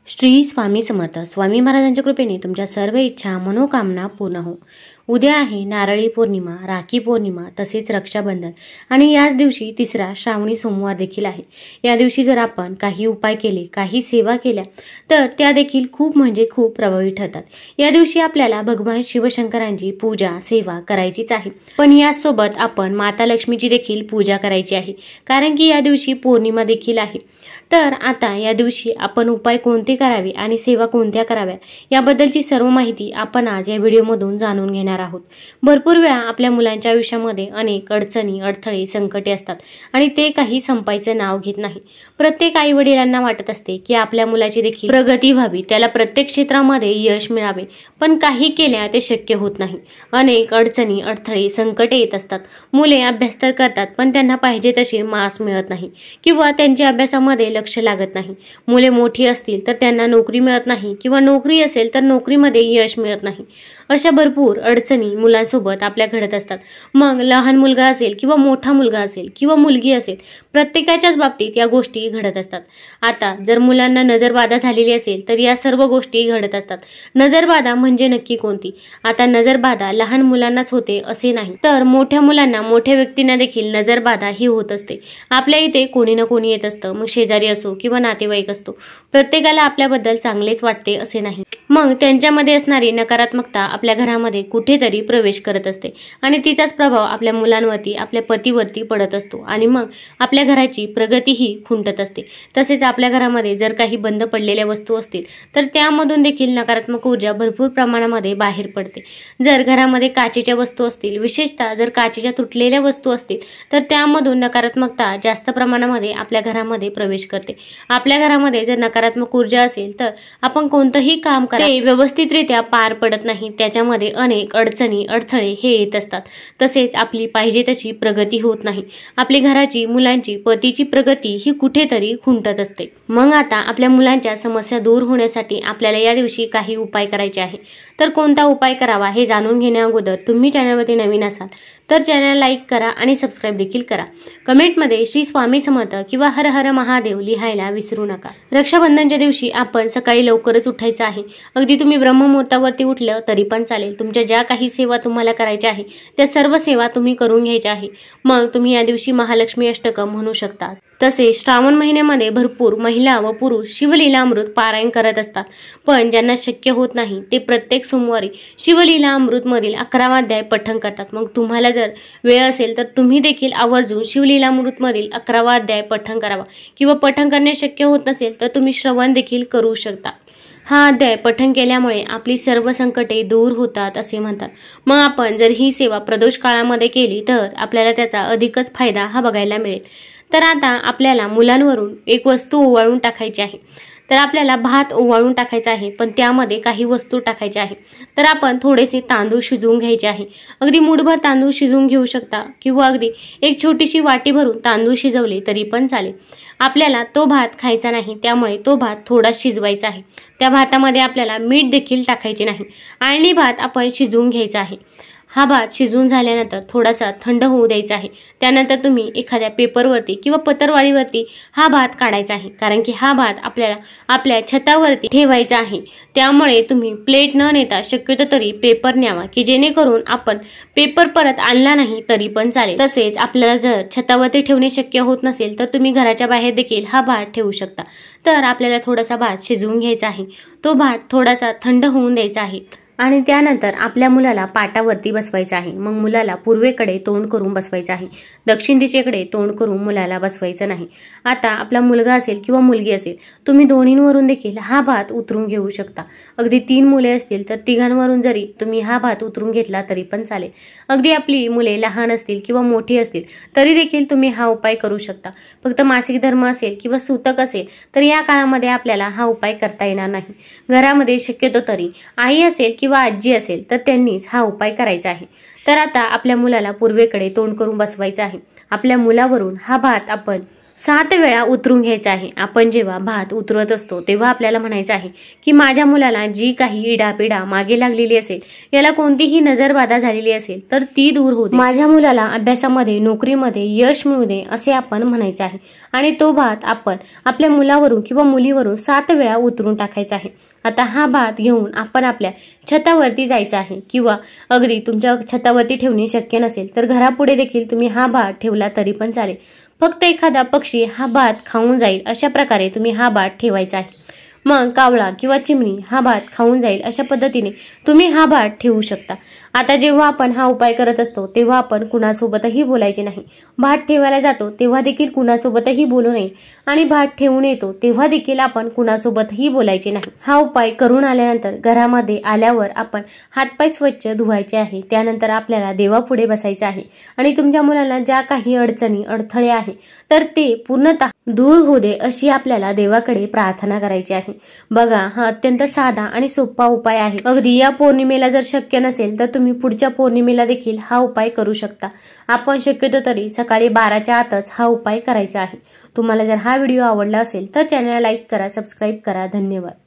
श्री स्वामी समर्थ. स्वामी महाराजांच्या कृपेने तुमच्या सर्व इच्छा मनोकामना पूर्ण हो. उद्या आहे नारळी पौर्णिमा, राखी पौर्णिमा तसेच रक्षाबंधन आणि याच दिवशी तिसरा श्रावणी सोमवार देखील आहे. या दिवशी जर आपण काही उपाय केले, काही सेवा केल्या तर त्या देखील खूप म्हणजे खूप प्रभावी ठरतात. या दिवशी आपल्याला भगवान शिवशंकरांची पूजा सेवा करायचीच आहे, पण यासोबत आपण माता लक्ष्मीची देखील पूजा करायची आहे, कारण की या दिवशी पौर्णिमा देखील आहे. तर आता या दिवशी आपण उपाय कोणते करावे आणि सेवा कोणत्या कराव्या याबद्दलची सर्व माहिती आपण आज या व्हिडिओमधून जाणून घेणार आहोत. भरपूर वेळा आपल्या मुलांच्या आयुष्यामध्ये अनेक अडचणी, अडथळे, संकटे असतात आणि ते काही संपायचं नाव घेत नाही. प्रत्येक आई वडिलांना वाटत असते की आपल्या मुलाची देखील प्रगती व्हावी, त्याला प्रत्येक क्षेत्रामध्ये यश मिळावे, पण काही केल्या ते शक्य होत नाही. अनेक अडचणी, अडथळे, संकटे येत असतात. मुले अभ्यास तर करतात, पण त्यांना पाहिजे तसे मार्क्स मिळत नाही किंवा त्यांच्या अभ्यासामध्ये लक्ष लागत नाही. मुले मोठी असतील तर त्यांना नोकरी मिळत नाही किंवा नोकरी असेल तर नोकरीमध्ये यश मिळत नाही. अशा भरपूर अडचणी मुलांसोबत आपल्या घडत असतात. मग लहान मुलगा असेल किंवा मोठा मुलगा असेल किंवा मुलगी असेल, प्रत्येकाच्याच बाबतीत या गोष्टी घडत असतात. आता जर मुलांना नजरबाधा झालेली असेल तर या सर्व गोष्टी घडत असतात. नजरबाधा म्हणजे नक्की कोणती? आता नजरबाधा लहान मुलांनाच होते असे नाही, तर मोठ्या मुलांना, मोठ्या व्यक्तींना देखील नजरबाधा ही होत असते. आपल्या इथे कोणी ना कोणी येत असतं, मग शेजारी असो किंवा नातेवाईक असतो. प्रत्येकाला आपल्याबद्दल चांगलेच वाटते असे नाही. मग त्यांच्यामध्ये असणारी नकारात्मकता आपल्या घरामध्ये कुठेतरी प्रवेश करत असते आणि तिचाच प्रभाव आपल्या मुलांवरती, आपल्या पतीवरती पडत असतो आणि मग आपल्या घराची प्रगतीही खुंटत असते. तसेच आपल्या घरामध्ये जर काही बंद पडलेल्या वस्तू असतील तर त्यामधून देखील नकारात्मक ऊर्जा भरपूर प्रमाणामध्ये बाहेर पडते. जर घरामध्ये काचेच्या वस्तू असतील, विशेषतः जर काचेच्या तुटलेल्या वस्तू असतील, तर त्यामधून नकारात्मकता जास्त प्रमाणामध्ये आपल्या घरामध्ये प्रवेश करते. आपल्या घरामध्ये जर नकारात्मक ऊर्जा असेल तर आपण कोणतंही काम ते व्यवस्थितरित्या पार पडत नाही. त्याच्यामध्ये अनेक अडचणी, अडथळे हे येत असतात. तसेच आपली पाहिजे तशी प्रगती होत नाही. आपली घराची, मुलांची, पतीची प्रगती ही कुठेतरी खुंटत असते. मग आता आपल्या मुलांच्या समस्या दूर होण्यासाठी आपल्याला या दिवशी काही उपाय करायचे आहे. तर कोणता उपाय करावा हे जाणून घेण्या अगोदर तुम्ही चॅनलवरती नवीन असाल तर चॅनल लाईक करा आणि सबस्क्राईब देखील करा. कमेंटमध्ये श्री स्वामी समर्थ किंवा हर हर महादेव लिहायला विसरू नका. रक्षाबंधनच्या दिवशी आपण सकाळी लवकरच उठायचं आहे. अगदी तुम्ही ब्रह्ममुहूर्तावरती उठलं तरी पण चालेल. तुमच्या ज्या काही सेवा तुम्हाला करायच्या आहे त्या सर्व सेवा तुम्ही करून घ्यायच्या आहे. मग तुम्ही या दिवशी महालक्ष्मी अष्टकं म्हणू शकता. तसेच श्रावण महिन्यामध्ये भरपूर महिला व पुरुष शिवलीलामृत पारायण करत असतात, पण ज्यांना शक्य होत नाही ते प्रत्येक सोमवारी शिवलीलामृत मधील 11वा अध्याय पठण करतात. मग तुम्हाला जर वेळ असेल तर तुम्ही देखील आवर्जून शिवलीलामृत मधील 11वा अध्याय पठण करावा किंवा पठण करणे शक्य होत नसेल तर तुम्ही श्रवण देखील करू शकता. हा अध्याय पठण केल्यामुळे आपली सर्व संकटे दूर होतात असे म्हणतात. मग आपण जर ही सेवा प्रदोष काळामध्ये केली तर आपल्याला त्याचा अधिकच फायदा हा बघायला मिळेल. तर आता आपल्याला मुलांवरून एक वस्तू ओवाळून टाकायची आहे. तर आपल्याला भात ओवाळून टाकायचा आहे, पण त्यामध्ये काही वस्तू टाकायच्या आहे. तर आपण थोडेसे तांदूळ शिजवून घ्यायचे आहे. अगदी मूठभर तांदूळ शिजवून घेऊ शकता किंवा अगदी एक छोटीशी वाटी भरून तांदूळ शिजवले तरी पण चालेल. आपल्याला तो भात खायचा नाही, त्यामुळे तो भात थोडा शिजवायचा आहे. त्या भातामध्ये आपल्याला मीठ देखील टाकायचे नाही. आळणी भात आपण शिजवून घ्यायचा आहे. हा भात शिजवून झाल्यानंतर थोडासा थंड होऊ द्यायचा आहे. त्यानंतर तुम्ही एखाद्या पेपरवरती किंवा पत्रवाळीवरती हा भात काढायचा आहे, कारण की हा भात आपल्याला आपल्या छतावरती ठेवायचा आहे. त्यामुळे तुम्ही प्लेट न नेता शक्यतो तरी पेपर न्यावा, की जेणेकरून आपण पेपर परत आणला नाही तरी पण चालेल. तसेच आपल्याला जर छतावरती ठेवणे शक्य होत नसेल तर तुम्ही घराच्या बाहेर देखील हा भात ठेवू शकता. तर आपल्याला थोडासा भात शिजवून घ्यायचा आहे. तो भात थोडासा थंड होऊन द्यायचा आहे आणि त्यानंतर आपल्या मुलाला पाटावरती बसवायचं आहे. मग मुलाला पूर्वेकडे तोंड करून बसवायचं आहे, दक्षिण दिशेकडे तोंड करून मुलाला बसवायचं नाही. आता आपला मुलगा असेल किंवा मुलगी असेल, तुम्ही दोन्हींवरून देखील हा भात उतरून घेऊ शकता. अगदी 3 मुले असतील तर तिघांवरून जरी तुम्ही हा भात उतरून घेतला तरी पण चालेल. अगदी आपली मुले लहान असतील किंवा मोठी असतील तरी देखील तुम्ही हा उपाय करू शकता. फक्त मासिक धर्म असेल किंवा सूतक असेल तर या काळामध्ये आपल्याला हा उपाय करता येणार नाही. घरामध्ये शक्यतो तरी आई असेल किंवा आजी असेल तर त्यांनीच हा उपाय करायचा आहे. तर आता आपल्या मुलाला पूर्वेकडे तोंड करून बसवायचं आहे. आपल्या मुलावरून हा भात आपण 7 वेळा उतरून घ्यायचा आहे। आपण जेव्हा भात उतरवत असतो तेव्हा आपल्याला म्हणायचं आहे की माझ्या मुलाला जी काही इडापिडा मागे लागलेली असेल, याला कोणतीही नजरबाधा झालेली असेल तर ती दूर होऊ दे, माझ्या मुलाला अभ्यासामध्ये नोकरीमध्ये यश मिळू दे असे आपण म्हणायचे आहे। आणि तो भात आपण आपल्या मुलावरून किंवा मुलीवरून 7 वेळा उतरून टाकायचा आहे। आता हा भात घेऊन आपण आपल्या छतावरती जायचं आहे, किंवा अगदी तुमच्या छतावरती ठेवणे शक्य नसेल तर घरापुढे देखील तुम्ही हा भात ठेवला तरी पण चालेल। फक्त एखादा पक्षी हा भात खाऊन जाईल अशा प्रकारे तुम्ही हा भात ठेवायचा आहे। मग कावळा किंवा चिमणी हा भात खाऊन जाईल अशा पद्धतीने तुम्ही हा भात ठेवू शकता। आता जेव्हा आपण हा उपाय करत असतो तेव्हा आपण कुणासोबतही बोलायचे नाही। भात ठेवायला जातो तेव्हा देखील कुणासोबतही बोलू नये, आणि भात ठेवून येतो तेव्हा देखील आपण कुणासोबतही बोलायचे नाही। हा उपाय करून आल्यानंतर घरामध्ये आल्यावर आपण हातपाय स्वच्छ धुवायचे आहे। त्यानंतर आपल्याला देवापुढे बसायचे आहे आणि तुमच्या मुलांना ज्या काही अडचणी अडथळे आहे तर ते पूर्णतः दूर होऊ दे अशी आपल्याला देवाकडे प्रार्थना करायची आहे। बघा, हा अत्यंत साधा आणि सोपा उपाय आहे। अगदी या पौर्णिमेला जर शक्य नसेल तर तुम्ही पुढच्या पौर्णिमेला देखील हा उपाय करू शकता। आपण शक्यतो तरी सकाळी 12च्या आतच हा उपाय करायचा आहे। तुम्हाला जर हा व्हिडिओ आवडला असेल तर चॅनलला लाईक करा, सबस्क्राईब करा। धन्यवाद।